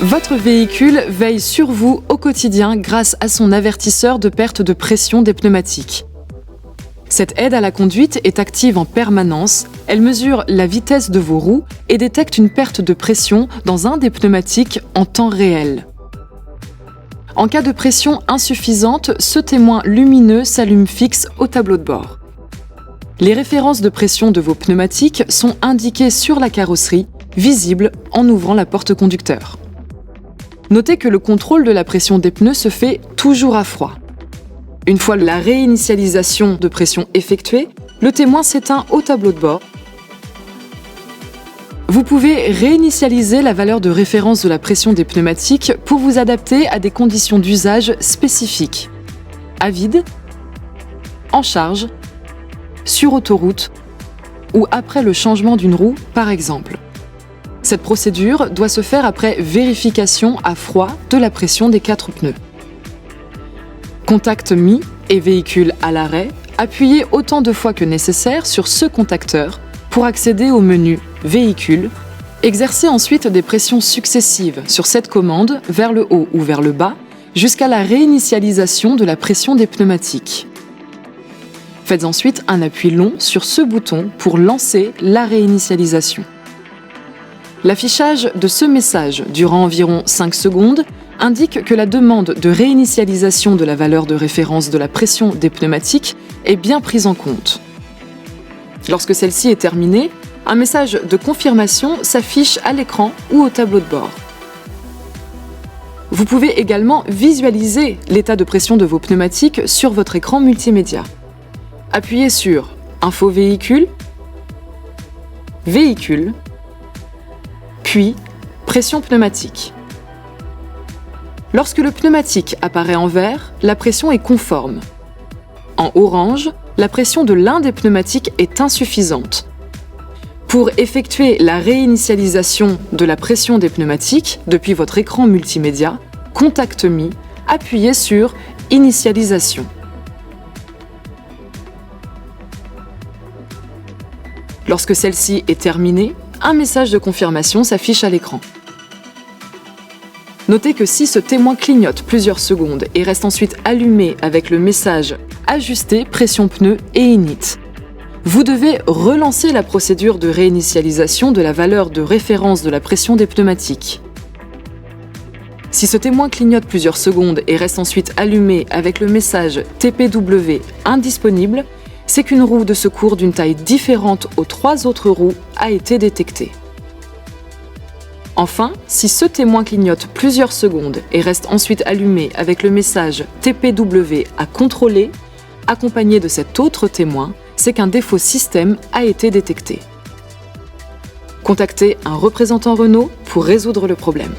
Votre véhicule veille sur vous au quotidien grâce à son avertisseur de perte de pression des pneumatiques. Cette aide à la conduite est active en permanence, elle mesure la vitesse de vos roues et détecte une perte de pression dans un des pneumatiques en temps réel. En cas de pression insuffisante, ce témoin lumineux s'allume fixe au tableau de bord. Les références de pression de vos pneumatiques sont indiquées sur la carrosserie, visibles en ouvrant la porte conducteur. Notez que le contrôle de la pression des pneus se fait toujours à froid. Une fois la réinitialisation de pression effectuée, le témoin s'éteint au tableau de bord. Vous pouvez réinitialiser la valeur de référence de la pression des pneumatiques pour vous adapter à des conditions d'usage spécifiques. À vide, en charge, sur autoroute ou après le changement d'une roue, par exemple. Cette procédure doit se faire après vérification à froid de la pression des 4 pneus. Contact mis et véhicule à l'arrêt, appuyez autant de fois que nécessaire sur ce contacteur pour accéder au menu Véhicule. Exercez ensuite des pressions successives sur cette commande vers le haut ou vers le bas jusqu'à la réinitialisation de la pression des pneumatiques. Faites ensuite un appui long sur ce bouton pour lancer la réinitialisation. L'affichage de ce message durant environ 5 secondes indique que la demande de réinitialisation de la valeur de référence de la pression des pneumatiques est bien prise en compte. Lorsque celle-ci est terminée, un message de confirmation s'affiche à l'écran ou au tableau de bord. Vous pouvez également visualiser l'état de pression de vos pneumatiques sur votre écran multimédia. Appuyez sur Info véhicule, Véhicule, puis Pression pneumatique. Lorsque le pneumatique apparaît en vert, la pression est conforme. En orange, la pression de l'un des pneumatiques est insuffisante. Pour effectuer la réinitialisation de la pression des pneumatiques depuis votre écran multimédia, Contact mis, appuyez sur Initialisation. Lorsque celle-ci est terminée, un message de confirmation s'affiche à l'écran. Notez que si ce témoin clignote plusieurs secondes et reste ensuite allumé avec le message « Ajuster pression pneu et init », vous devez relancer la procédure de réinitialisation de la valeur de référence de la pression des pneumatiques. Si ce témoin clignote plusieurs secondes et reste ensuite allumé avec le message « TPW indisponible », c'est qu'une roue de secours d'une taille différente aux 3 autres roues a été détectée. Enfin, si ce témoin clignote plusieurs secondes et reste ensuite allumé avec le message TPW à contrôler, accompagné de cet autre témoin, c'est qu'un défaut système a été détecté. Contactez un représentant Renault pour résoudre le problème.